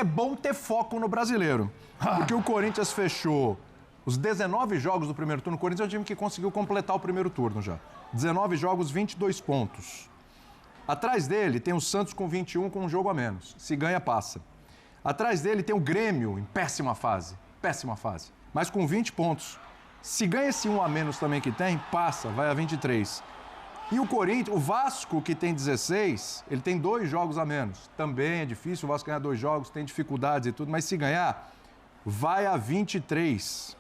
é bom ter foco no brasileiro. Porque o Corinthians fechou os 19 jogos do primeiro turno. O Corinthians é um time que conseguiu completar o primeiro turno já. 19 jogos, 22 pontos. Atrás dele tem o Santos com 21, com um jogo a menos. Se ganha, passa. Atrás dele tem o Grêmio em péssima fase. Péssima fase. Mas com 20 pontos. Se ganha esse um a menos também que tem, passa, vai a 23. E o Corinthians, o Vasco, que tem 16, ele tem 2 jogos a menos. Também é difícil o Vasco ganhar 2 jogos, tem dificuldades e tudo, mas se ganhar, vai a 23.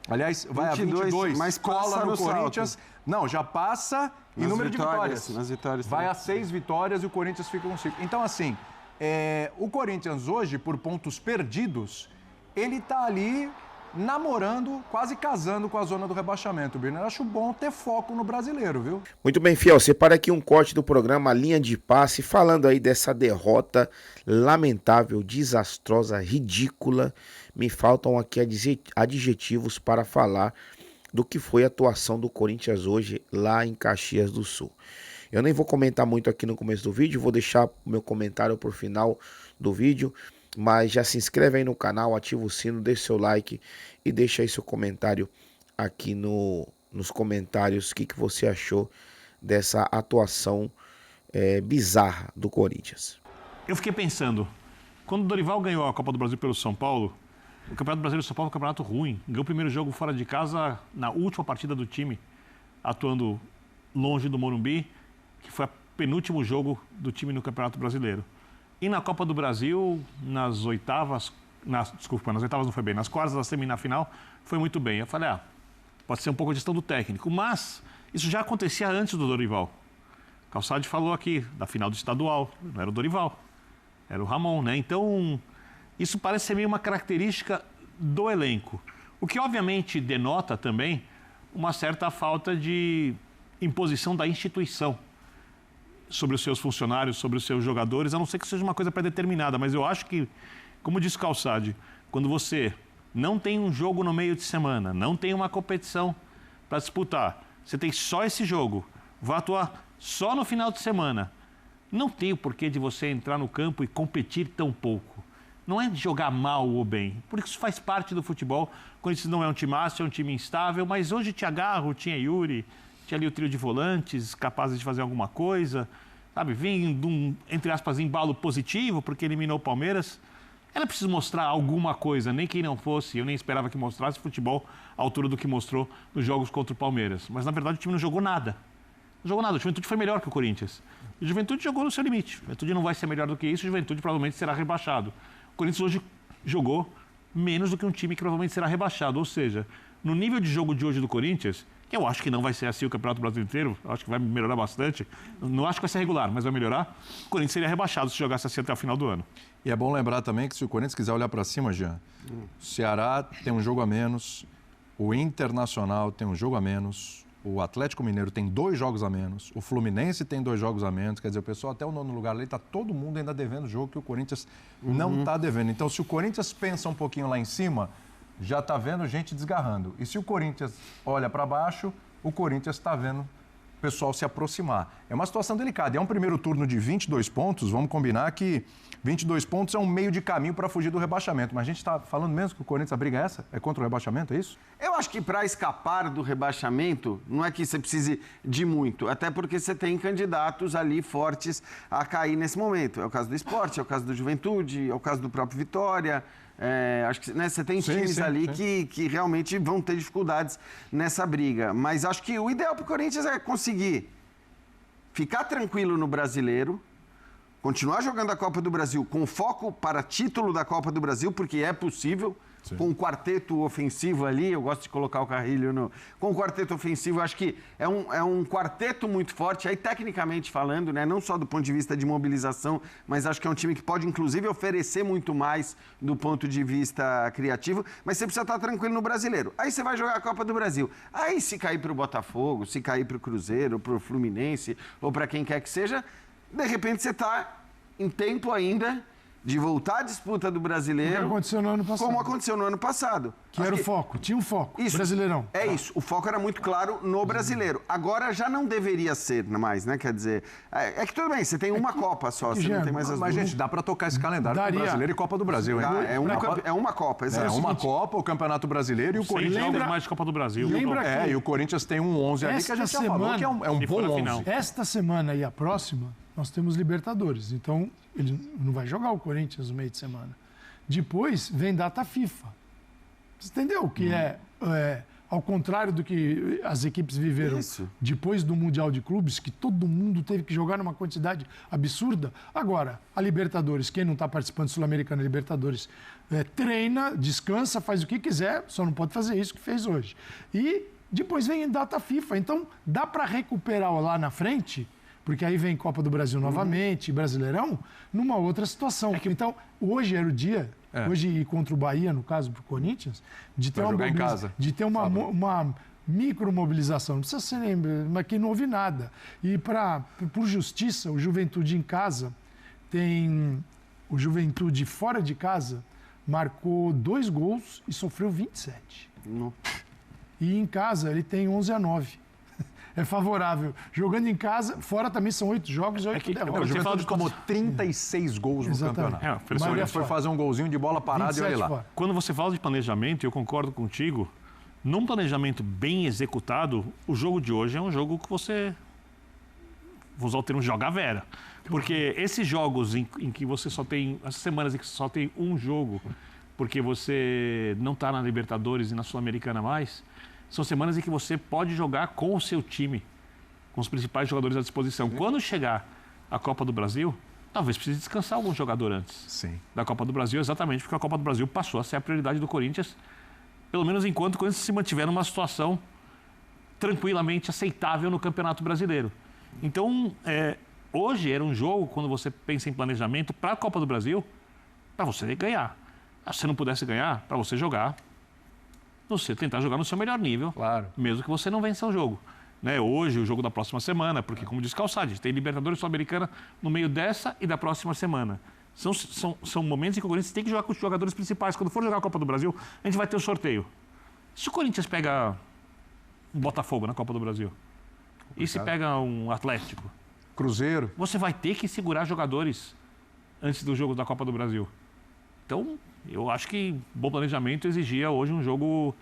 Aliás, vai 22, a 22, mas cola no Corinthians. Salto. Não, já passa em número de vitórias. Nas vitórias vai a 6 vitórias e o Corinthians fica com 5. Então, assim, o Corinthians hoje, por pontos perdidos, ele tá ali namorando, quase casando com a zona do rebaixamento, Birner. Eu acho bom ter foco no brasileiro, viu? Muito bem, Fiel. Separa aqui um corte do programa Linha de Passe, falando aí dessa derrota lamentável, desastrosa, ridícula. Me faltam aqui adjetivos para falar do que foi a atuação do Corinthians hoje lá em Caxias do Sul. Eu nem vou comentar muito aqui no começo do vídeo, vou deixar o meu comentário por final do vídeo. Mas já se inscreve aí no canal, ativa o sino, deixa seu like e deixa aí seu comentário aqui nos comentários. O que você achou dessa atuação bizarra do Corinthians? Eu fiquei pensando, quando o Dorival ganhou a Copa do Brasil pelo São Paulo, o Campeonato Brasileiro do São Paulo é um campeonato ruim. Ganhou o primeiro jogo fora de casa na última partida do time, atuando longe do Morumbi, que foi o penúltimo jogo do time no Campeonato Brasileiro. E na Copa do Brasil, nas oitavas nas oitavas não foi bem, nas quartas da semifinal foi muito bem. Eu falei, pode ser um pouco a gestão do técnico, mas isso já acontecia antes do Dorival. Calçade falou aqui, da final do estadual, não era o Dorival, era o Ramon, né? Então, isso parece ser meio uma característica do elenco. O que obviamente denota também uma certa falta de imposição da instituição sobre os seus funcionários, sobre os seus jogadores, a não ser que seja uma coisa pré-determinada, mas eu acho que, como disse Calçade, quando você não tem um jogo no meio de semana, não tem uma competição para disputar, você tem só esse jogo, vai atuar só no final de semana, não tem o porquê de você entrar no campo e competir tão pouco. Não é de jogar mal ou bem, porque isso faz parte do futebol. O Corinthians não é um timaço, é um time instável, mas hoje tinha Garro, tinha Yuri, tinha ali o trio de volantes capazes de fazer alguma coisa, sabe? Vem de um, entre aspas, embalo positivo, porque eliminou o Palmeiras. Era preciso mostrar alguma coisa, nem que não fosse, eu nem esperava que mostrasse futebol à altura do que mostrou nos jogos contra o Palmeiras. Mas, na verdade, o time não jogou nada. Não jogou nada, o Juventude foi melhor que o Corinthians. O Juventude jogou no seu limite. O Juventude não vai ser melhor do que isso, o Juventude provavelmente será rebaixado. O Corinthians hoje jogou menos do que um time que provavelmente será rebaixado. Ou seja, no nível de jogo de hoje do Corinthians, que eu acho que não vai ser assim o Campeonato Brasileiro inteiro, eu acho que vai melhorar bastante. Não acho que vai ser regular, mas vai melhorar. O Corinthians seria rebaixado se jogasse assim até o final do ano. E é bom lembrar também que se o Corinthians quiser olhar para cima, Jean, o Ceará tem um jogo a menos, o Internacional tem um jogo a menos, o Atlético Mineiro tem 2 jogos a menos, o Fluminense tem 2 jogos a menos, quer dizer, o pessoal até o 9º lugar ali está todo mundo ainda devendo jogo que o Corinthians não está devendo. Então, se o Corinthians pensa um pouquinho lá em cima, já está vendo gente desgarrando. E se o Corinthians olha para baixo, o Corinthians está vendo o pessoal se aproximar. É uma situação delicada. É um primeiro turno de 22 pontos, vamos combinar que 22 pontos é um meio de caminho para fugir do rebaixamento. Mas a gente está falando mesmo que o Corinthians, a briga é essa? É contra o rebaixamento, é isso? Eu acho que para escapar do rebaixamento, não é que você precise de muito, até porque você tem candidatos ali fortes a cair nesse momento. É o caso do Sport, é o caso do Juventude, é o caso do próprio Vitória. Acho que você tem times ali que realmente vão ter dificuldades nessa briga. Mas acho que o ideal para o Corinthians é conseguir ficar tranquilo no Brasileiro, continuar jogando a Copa do Brasil com foco para título da Copa do Brasil, porque é possível. Com um quarteto ofensivo ali, eu gosto de colocar o Carrilho com um quarteto ofensivo, acho que é um quarteto muito forte, aí tecnicamente falando, né? Não só do ponto de vista de mobilização, mas acho que é um time que pode, inclusive, oferecer muito mais do ponto de vista criativo, mas você precisa estar tranquilo no Brasileiro. Aí você vai jogar a Copa do Brasil. Aí se cair para o Botafogo, se cair para o Cruzeiro, para o Fluminense, ou para quem quer que seja, de repente você está em tempo ainda de voltar à disputa do O que Brasileiro, aconteceu no ano passado. como aconteceu no ano passado. Que era o foco, tinha um foco. Isso, Brasileirão. É isso, o foco era muito claro no Brasileiro. Agora já não deveria ser mais, né? Quer dizer, é que tudo bem, você tem uma Copa só, você não tem mais as Mas, duas. gente, dá pra tocar esse calendário com Daria. Brasileiro e Copa do Brasil, hein? É uma Copa, É exato. uma Copa, o Campeonato Brasileiro e o Sem Corinthians. jogos lembra- mais de Copa do Brasil. lembra Pronto. que- E o Corinthians tem um 11 ali que a gente já Esta falou que é um E bom foi na 11. final. Esta semana e a próxima, nós temos Libertadores. Então, ele não vai jogar o Corinthians no meio de semana. Depois vem data FIFA. Você entendeu? Que é ao contrário do que as equipes viveram Isso. depois do Mundial de Clubes, que todo mundo teve que jogar numa quantidade absurda. Agora, a Libertadores, quem não está participando do Sul-Americana Libertadores, treina, descansa, faz o que quiser, só não pode fazer isso que fez hoje. E depois vem data FIFA. Então, dá para recuperar lá na frente, porque aí vem Copa do Brasil novamente, Brasileirão, numa outra situação. Então, hoje era o dia, hoje e contra o Bahia, no caso, para o Corinthians, de ter Vai uma jogar em casa. de ter uma micromobilização. Não precisa ser, mas que não houve nada. E por justiça, o Juventude em casa tem... O Juventude fora de casa marcou 2 gols e sofreu 27. Não. E em casa ele tem 11-9. É favorável. Jogando em casa, fora também são 8 jogos e 8 que- O derrotas. Você fala Juventude de tomou 36 gols no Exatamente. campeonato. É, Maioria Ele foi fora. fazer um golzinho de bola parada e olha 27 lá. fora. Quando você fala de planejamento, eu concordo contigo. Num planejamento bem executado, o jogo de hoje é um jogo que você... Vou usar o termo joga a vera. Porque esses jogos em que você só tem... Essas semanas em que você só tem um jogo, porque você não está na Libertadores e na Sul-Americana mais, são semanas em que você pode jogar com o seu time, com os principais jogadores à disposição. Quando chegar a Copa do Brasil, talvez precise descansar algum jogador antes Sim. da Copa do Brasil, exatamente porque a Copa do Brasil passou a ser a prioridade do Corinthians, pelo menos enquanto o Corinthians se mantiver numa situação tranquilamente aceitável no Campeonato Brasileiro. Então, hoje era um jogo, quando você pensa em planejamento, para a Copa do Brasil, para você ganhar. Se você não pudesse ganhar, para você jogar, você tentar jogar no seu melhor nível, Claro. mesmo que você não vença o jogo. Né? Hoje, o jogo da próxima semana, porque, como disse Calçade, tem Libertadores Sul-Americana no meio dessa e da próxima semana. São momentos em que o Corinthians tem que jogar com os jogadores principais. Quando for jogar a Copa do Brasil, a gente vai ter o sorteio. Se o Corinthians pega um Botafogo na Copa do Brasil, e se pega um Atlético, Cruzeiro. você vai ter que segurar jogadores antes do jogo da Copa do Brasil. Então, eu acho que bom planejamento exigia hoje um jogo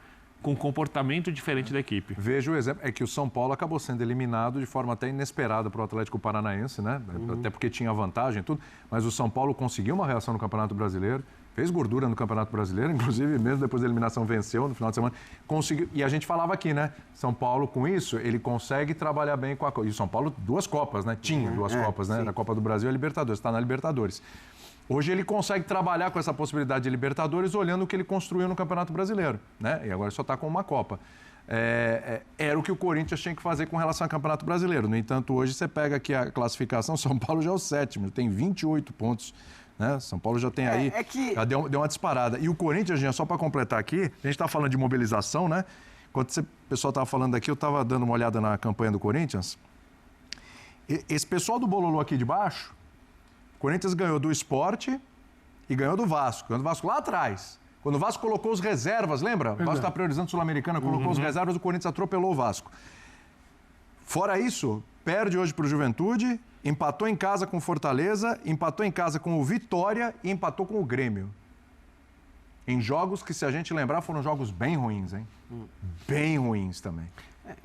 com comportamento diferente da equipe. Veja o exemplo, é que o São Paulo acabou sendo eliminado de forma até inesperada para o Atlético Paranaense, né? Até porque tinha vantagem e tudo, mas o São Paulo conseguiu uma reação no Campeonato Brasileiro, fez gordura no Campeonato Brasileiro, inclusive mesmo depois da eliminação venceu no final de semana, conseguiu, e a gente falava aqui, né? São Paulo com isso, ele consegue trabalhar bem com a Copa. E o São Paulo 2 Copas, né? Tinha 2 Copas, né? sim. Na Copa do Brasil e a Libertadores, está na Libertadores. Hoje ele consegue trabalhar com essa possibilidade de Libertadores olhando o que ele construiu no Campeonato Brasileiro, né? E agora só está com uma Copa. Era o que o Corinthians tinha que fazer com relação ao Campeonato Brasileiro. No entanto, hoje você pega aqui a classificação, São Paulo já é o 7º, tem 28 pontos. Né? São Paulo já tem aí, já deu uma disparada. E o Corinthians, Jean, só para completar aqui, a gente está falando de mobilização, né? Enquanto o pessoal estava falando aqui, eu estava dando uma olhada na campanha do Corinthians. Esse pessoal do Bololô aqui de baixo, o Corinthians ganhou do Sport e ganhou do Vasco. Ganhou do Vasco lá atrás. Quando o Vasco colocou os reservas, lembra? O Vasco está priorizando a Sul-Americana, colocou os reservas, o Corinthians atropelou o Vasco. Fora isso, perde hoje para o Juventude, empatou em casa com o Fortaleza, empatou em casa com o Vitória e empatou com o Grêmio. Em jogos que, se a gente lembrar, foram jogos bem ruins, hein? Bem ruins também.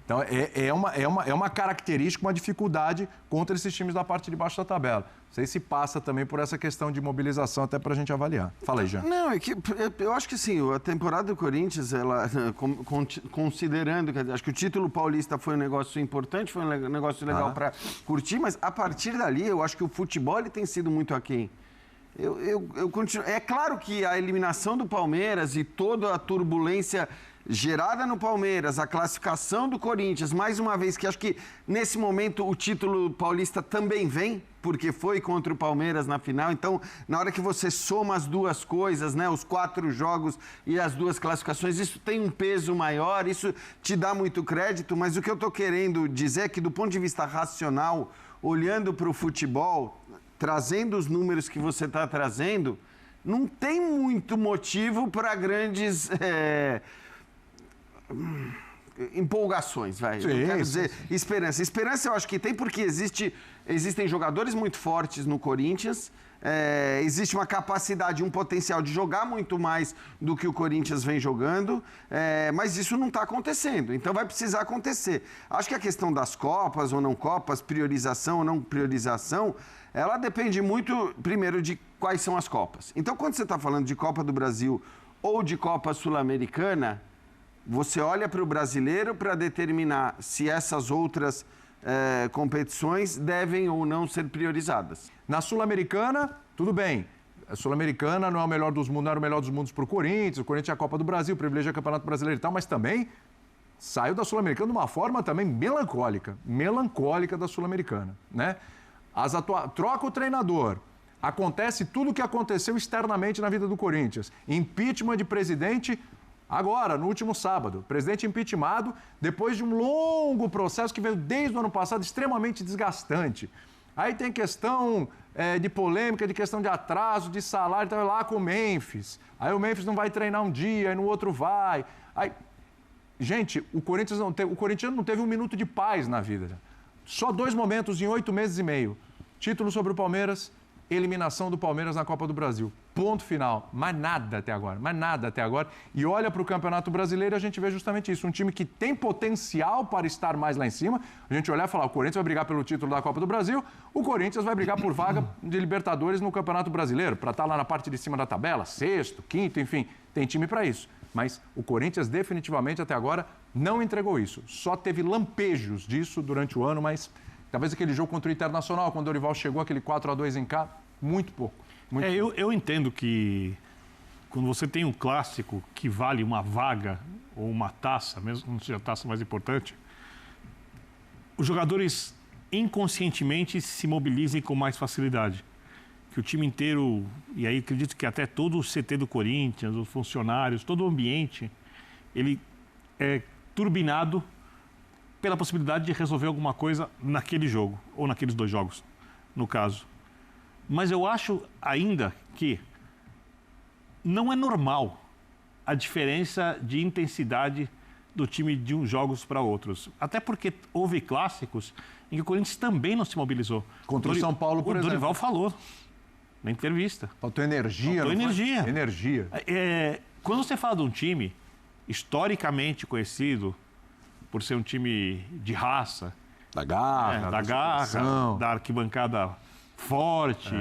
Então, é uma característica, uma dificuldade contra esses times da parte de baixo da tabela. Não sei se passa também por essa questão de mobilização, até para a gente avaliar. Fala aí, Jean. Não, é que eu acho que sim, a temporada do Corinthians, ela, considerando, quer dizer, acho que o título paulista foi um negócio importante, foi um negócio legal para curtir, mas a partir dali eu acho que o futebol ele tem sido muito aquém. Eu continuo. É claro que a eliminação do Palmeiras e toda a turbulência gerada no Palmeiras, a classificação do Corinthians, mais uma vez que acho que nesse momento o título paulista também vem, porque foi contra o Palmeiras na final. Então, na hora que você soma as duas coisas, né, os 4 jogos e as 2 classificações, isso tem um peso maior, isso te dá muito crédito, mas o que eu estou querendo dizer é que do ponto de vista racional, olhando para o futebol, trazendo os números que você está trazendo, não tem muito motivo para grandes empolgações, vai. Sim, Eu quero sim, dizer esperança. Esperança eu acho que tem porque existem jogadores muito fortes no Corinthians, existe uma capacidade, um potencial de jogar muito mais do que o Corinthians vem jogando, mas isso não está acontecendo, então vai precisar acontecer. Acho que a questão das Copas ou não Copas, priorização ou não priorização, ela depende muito, primeiro, de quais são as Copas. Então, quando você está falando de Copa do Brasil ou de Copa Sul-Americana, você olha para o brasileiro para determinar se essas outras competições devem ou não ser priorizadas. Na Sul-Americana, tudo bem. A Sul-Americana não é o melhor dos mundos, não era o melhor dos mundos para o Corinthians é a Copa do Brasil, privilegia o Campeonato Brasileiro e tal, mas também saiu da Sul-Americana de uma forma também melancólica da Sul-Americana, né? Troca o treinador, acontece tudo o que aconteceu externamente na vida do Corinthians. Impeachment de presidente agora, no último sábado. Presidente impeachmentado depois de um longo processo que veio desde o ano passado, extremamente desgastante. Aí tem questão de polêmica, de questão de atraso, de salário, então lá com o Memphis. Aí o Memphis não vai treinar um dia, aí no outro vai. Aí... Gente, o corintiano não teve um minuto de paz na vida. Só 2 momentos em 8 meses e meio. Título sobre o Palmeiras, eliminação do Palmeiras na Copa do Brasil. Ponto final. Mais nada até agora. E olha para o Campeonato Brasileiro e a gente vê justamente isso. Um time que tem potencial para estar mais lá em cima. A gente olhar e falar, o Corinthians vai brigar pelo título da Copa do Brasil, o Corinthians vai brigar por vaga de Libertadores no Campeonato Brasileiro, para estar lá na parte de cima da tabela, 6º, 5º, enfim, tem time para isso. Mas o Corinthians definitivamente até agora não entregou isso. Só teve lampejos disso durante o ano, mas talvez aquele jogo contra o Internacional, quando o Dorival chegou, aquele 4-2 em casa, muito pouco. Eu entendo que quando você tem um clássico que vale uma vaga ou uma taça, mesmo que não seja a taça mais importante, os jogadores inconscientemente se mobilizem com mais facilidade. Que o time inteiro, e aí acredito que até todo o CT do Corinthians, os funcionários, todo o ambiente, ele é turbinado pela possibilidade de resolver alguma coisa naquele jogo, ou naqueles 2 jogos, no caso. Mas eu acho ainda que não é normal a diferença de intensidade do time de uns jogos para outros. Até porque houve clássicos em que o Corinthians também não se mobilizou. Contra o São Paulo, por exemplo. O Dorival falou na entrevista. Faltou energia. Energia. Quando você fala de um time historicamente conhecido por ser um time de raça, da garra, da arquibancada forte,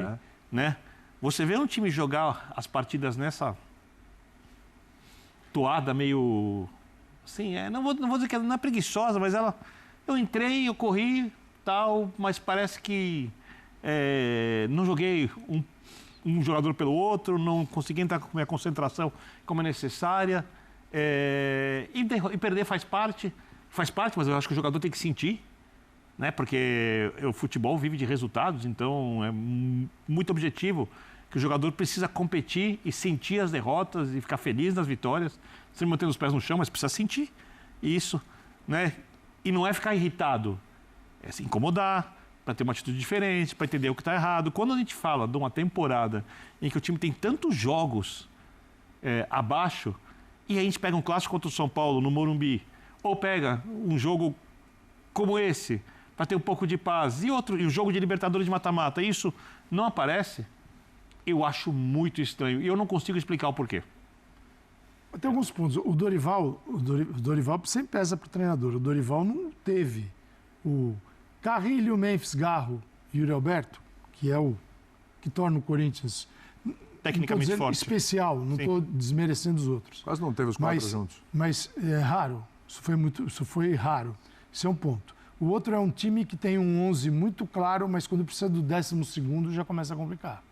né? Você vê um time jogar as partidas nessa toada meio assim, não vou dizer que não é preguiçosa, mas eu entrei, eu corri, tal, mas parece que não joguei um jogador pelo outro, não consegui entrar com a minha concentração como é necessária, e perder faz parte, mas eu acho que o jogador tem que sentir, né? Porque o futebol vive de resultados, então é muito objetivo que o jogador precisa competir e sentir as derrotas e ficar feliz nas vitórias, sem manter os pés no chão, mas precisa sentir isso, né? E não é ficar irritado, é se incomodar, para ter uma atitude diferente, para entender o que está errado. Quando a gente fala de uma temporada em que o time tem tantos jogos abaixo, e a gente pega um clássico contra o São Paulo no Morumbi, ou pega um jogo como esse, para ter um pouco de paz, e o jogo de Libertadores de mata-mata, isso não aparece, eu acho muito estranho. E eu não consigo explicar o porquê. Tem alguns pontos. O Dorival sempre pesa para o treinador. O Dorival não teve o Carrilho, Memphis, Garro e Yuri Alberto, que é o que torna o Corinthians tecnicamente forte. Especial, não estou desmerecendo os outros. Quase não teve os 4 juntos. Mas é raro. Isso foi raro. Isso é um ponto. O outro é um time que tem um 11 muito claro, mas quando precisa do 12º já começa a complicar.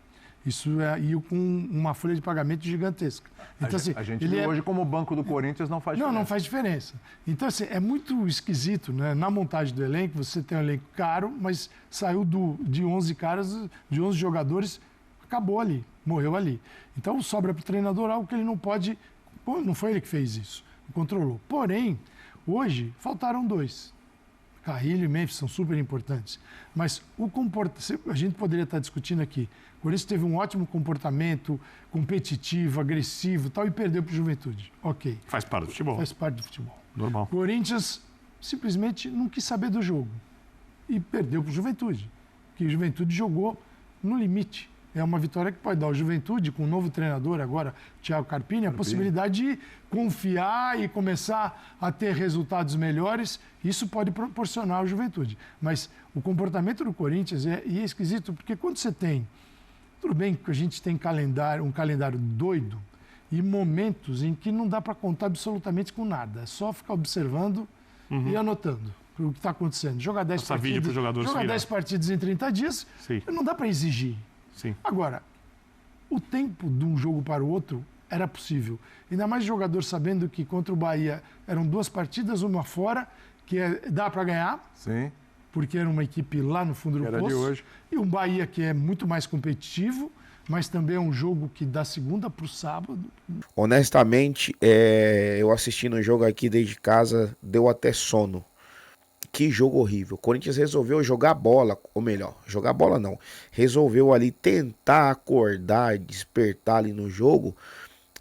Isso e com uma folha de pagamento gigantesca. Então, a gente vê hoje como o banco do Corinthians não faz diferença. Não faz diferença. Então, assim, é muito esquisito, né? Na montagem do elenco, você tem um elenco caro, mas saiu de 11 caras, de 11 jogadores, acabou ali, morreu ali. Então, sobra para o treinador algo que ele não pode... Não foi ele que fez isso, controlou. Porém, hoje, faltaram 2. Carrilho e Memphis são super importantes. Mas a gente poderia estar discutindo aqui. O Corinthians teve um ótimo comportamento, competitivo, agressivo e tal, e perdeu para o Juventude. Ok. Faz parte do futebol. Faz parte do futebol. Normal. Corinthians simplesmente não quis saber do jogo e perdeu para o Juventude, que o Juventude jogou no limite. É uma vitória que pode dar ao Juventude, com o novo treinador agora, Thiago Carpini, a possibilidade de confiar e começar a ter resultados melhores. Isso pode proporcionar ao Juventude. Mas o comportamento do Corinthians é esquisito, porque quando você tem... Tudo bem que a gente tem um calendário doido e momentos em que não dá para contar absolutamente com nada. É só ficar observando e anotando o que está acontecendo. Jogar 10 partidas, jogar 10 partidas em 30 dias, Sim. não dá para exigir. Sim. Agora, o tempo de um jogo para o outro era possível. Ainda mais jogador sabendo que contra o Bahia eram 2 partidas, uma fora, que dá para ganhar, Sim. porque era uma equipe lá no fundo do Era de poço. hoje. E um Bahia que é muito mais competitivo, mas também é um jogo que da segunda para o sábado. Honestamente, eu assistindo o jogo aqui desde casa, deu até sono. Que jogo horrível. O Corinthians resolveu jogar bola, ou melhor, jogar bola não. Resolveu ali tentar acordar, despertar ali no jogo,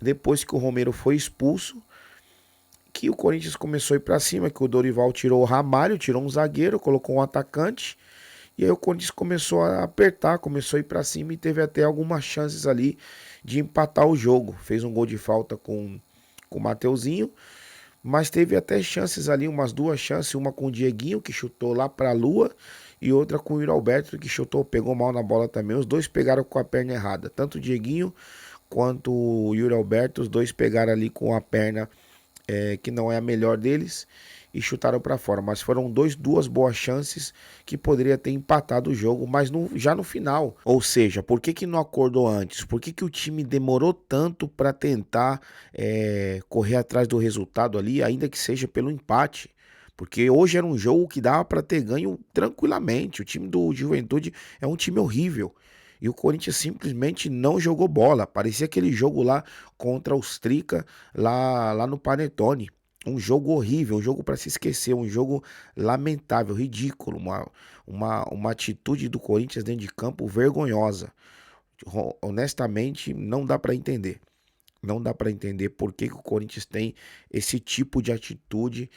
depois que o Romero foi expulso, que o Corinthians começou a ir pra cima, que o Dorival tirou o Ramalho, tirou um zagueiro, colocou um atacante, e aí o Corinthians começou a apertar, começou a ir pra cima e teve até algumas chances ali de empatar o jogo. Fez um gol de falta com o Mateuzinho, mas teve até chances ali, umas 2 chances, uma com o Dieguinho, que chutou lá pra lua, e outra com o Yuri Alberto, que chutou, pegou mal na bola também. Os dois pegaram com a perna errada, tanto o Dieguinho quanto o Yuri Alberto, os dois pegaram ali com a perna que não é a melhor deles, e chutaram pra fora. Mas foram 2 boas chances que poderia ter empatado o jogo, mas já no final. Ou seja, por que não acordou antes? Por que o time demorou tanto para tentar correr atrás do resultado ali, ainda que seja pelo empate? Porque hoje era um jogo que dava para ter ganho tranquilamente. O time do Juventude é um time horrível. E o Corinthians simplesmente não jogou bola. Parecia aquele jogo lá contra os Trica, lá no Panetone. Um jogo horrível, um jogo para se esquecer, um jogo lamentável, ridículo, uma atitude do Corinthians dentro de campo vergonhosa. Honestamente, não dá para entender. Não dá para entender por que o Corinthians tem esse tipo de atitude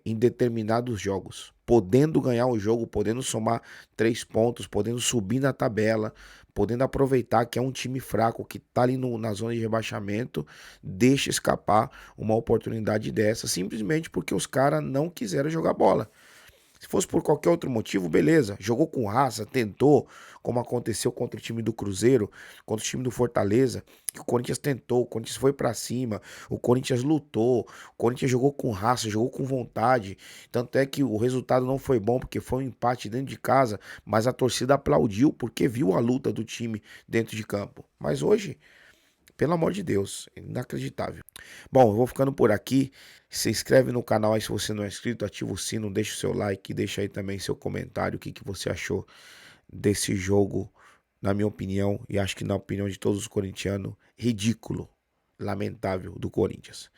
em determinados jogos. Podendo ganhar o jogo, podendo somar 3 pontos, podendo subir na tabela, podendo aproveitar que é um time fraco, que tá ali na zona de rebaixamento, deixa escapar uma oportunidade dessa, simplesmente porque os caras não quiseram jogar bola. Se fosse por qualquer outro motivo, beleza. Jogou com raça, tentou, como aconteceu contra o time do Cruzeiro, contra o time do Fortaleza, que o Corinthians tentou, o Corinthians foi pra cima, o Corinthians lutou, o Corinthians jogou com raça, jogou com vontade. Tanto é que o resultado não foi bom, porque foi um empate dentro de casa, mas a torcida aplaudiu porque viu a luta do time dentro de campo. Mas hoje, pelo amor de Deus, inacreditável. Bom, eu vou ficando por aqui. Se inscreve no canal aí se você não é inscrito, ativa o sino, deixa o seu like, deixa aí também seu comentário, o que você achou desse jogo, na minha opinião, e acho que na opinião de todos os corintianos, ridículo, lamentável do Corinthians.